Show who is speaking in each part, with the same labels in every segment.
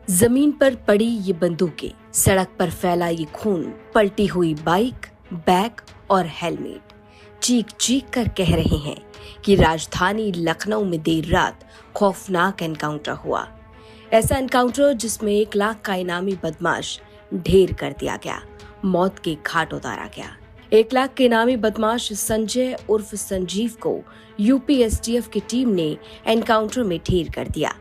Speaker 1: जमीन पर पड़ी ये बंदूकें, सड़क पर फैला ये खून, पलटी हुई बाइक, बैग और हेलमेट चीख चीख कर कह रहे हैं कि राजधानी लखनऊ में देर रात खौफनाक एनकाउंटर हुआ। ऐसा एनकाउंटर जिसमें 1 लाख का इनामी बदमाश ढेर कर दिया गया, मौत के घाट उतारा गया। 1 लाख के इनामी बदमाश संजय उर्फ संजीव को यूपी एसटीएफ की टीम ने एनकाउंटर में ढेर कर दिया।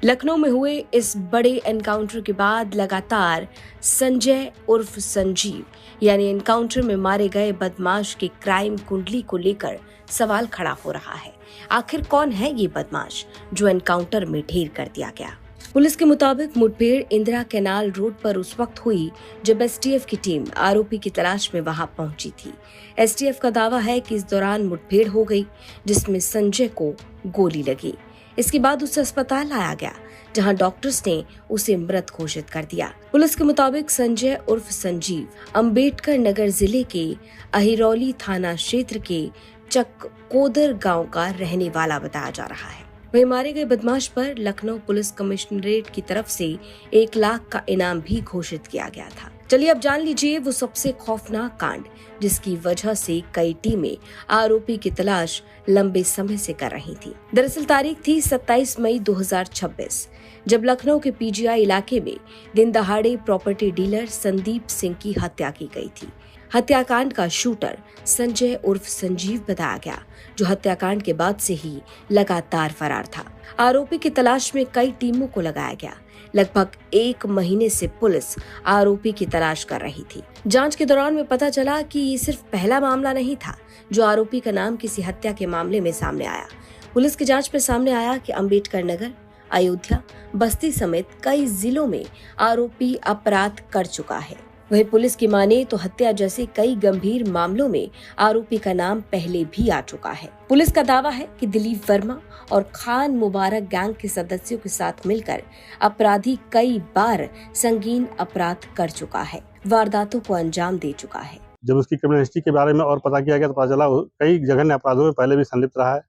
Speaker 1: लखनऊ में हुए इस बड़े एनकाउंटर के बाद लगातार संजय उर्फ संजीव यानी एनकाउंटर में मारे गए बदमाश की क्राइम कुंडली को लेकर सवाल खड़ा हो रहा है। आखिर कौन है ये बदमाश जो एनकाउंटर में ढेर कर दिया गया? पुलिस के मुताबिक मुठभेड़ इंदिरा कैनाल रोड पर उस वक्त हुई जब एसटीएफ की टीम आरोपी की तलाश में वहां पहुंची थी। एसटीएफ का दावा है कि इस दौरान मुठभेड़ हो गई, जिसमें संजय को गोली लगी। इसके बाद उसे अस्पताल लाया गया, जहां डॉक्टर्स ने उसे मृत घोषित कर दिया। पुलिस के मुताबिक संजय उर्फ संजीव अंबेडकर नगर जिले के अहिरौली थाना क्षेत्र के चककोदर गांव का रहने वाला बताया जा रहा है। वहीं मारे गए बदमाश पर लखनऊ पुलिस कमिश्नरेट की तरफ से 1 लाख का इनाम भी घोषित किया गया था। चलिए अब जान लीजिए वो सबसे खौफनाक कांड जिसकी वजह से कई टीमें आरोपी की तलाश लंबे समय से कर रही थी। दरअसल तारीख थी 27 मई 2026, जब लखनऊ के पीजीआई इलाके में दिन दहाड़े प्रॉपर्टी डीलर संदीप सिंह की हत्या की गई थी। हत्याकांड का शूटर संजय उर्फ संजीव बताया गया, जो हत्याकांड के बाद से ही लगातार फरार था। आरोपी की तलाश में कई टीमों को लगाया गया। लगभग 1 महीने से पुलिस आरोपी की तलाश कर रही थी। जांच के दौरान में पता चला कि ये सिर्फ पहला मामला नहीं था जो आरोपी का नाम किसी हत्या के मामले में सामने आया। पुलिस की जांच में सामने आया कि अंबेडकर नगर, अयोध्या, बस्ती समेत कई जिलों में आरोपी अपराध कर चुका है। वहीं पुलिस की माने तो हत्या जैसे कई गंभीर मामलों में आरोपी का नाम पहले भी आ चुका है। पुलिस का दावा है कि दिलीप वर्मा और खान मुबारक गैंग के सदस्यों के साथ मिलकर अपराधी कई बार संगीन अपराध कर चुका है, वारदातों को अंजाम दे चुका है।
Speaker 2: जब उसकी क्रिमिनल हिस्ट्री के बारे में और पता किया गया तो पता चला कई जघन्य अपराधों में पहले भी संलिप्त रहा है।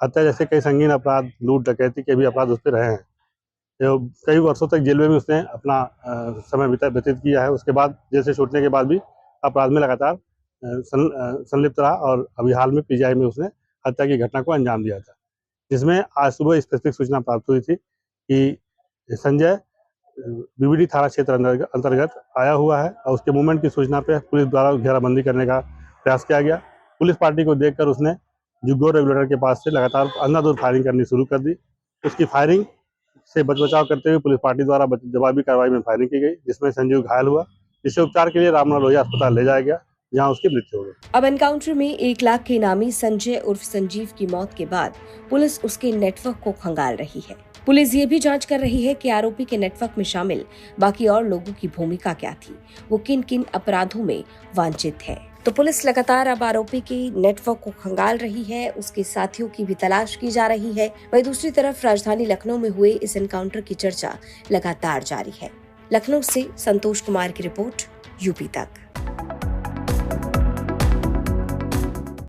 Speaker 2: हत्या जैसे कई संगीन अपराध, लूट डकैती के भी अपराध उस पर रहे हैं। कई वर्षों तक जेल में भी उसने अपना समय व्यतीत किया है। उसके बाद जेल से छूटने के बाद भी अपराध में लगातार संलिप्त रहा और अभी हाल में पीजीआई में उसने हत्या की घटना को अंजाम दिया था, जिसमें आज सुबह स्पेसिफिक सूचना प्राप्त हुई थी कि संजय बीबीडी थाना क्षेत्र अंतर्गत आया हुआ है और उसके मूवमेंट की सूचना पर पुलिस द्वारा घेराबंदी करने का प्रयास किया गया। पुलिस पार्टी को देखकर उसने जुग्गो रेगुलेटर के पास से लगातार अंधाधुंध फायरिंग करनी शुरू कर दी। उसकी फायरिंग से बचाव करते हुए पुलिस पार्टी द्वारा जवाबी कार्रवाई में फायरिंग की गई, जिसमें संजीव घायल हुआ, जिसे उपचार के लिए राममनोहर लोहिया अस्पताल ले जाया गया, जहां उसकी मृत्यु हो गई।
Speaker 1: अब एनकाउंटर में 1 लाख के इनामी संजय उर्फ संजीव की मौत के बाद पुलिस उसके नेटवर्क को खंगाल रही है। पुलिस ये भी जांच कर रही है कि आरोपी के नेटवर्क में शामिल बाकी और लोगों की भूमिका क्या थी, वो किन किन अपराधों में वांछित है। तो पुलिस लगातार अब आरोपी के नेटवर्क को खंगाल रही है, उसके साथियों की भी तलाश की जा रही है। वहीं दूसरी तरफ राजधानी लखनऊ में हुए इस एनकाउंटर की चर्चा लगातार जारी है। लखनऊ से संतोष कुमार की रिपोर्ट, यूपी तक।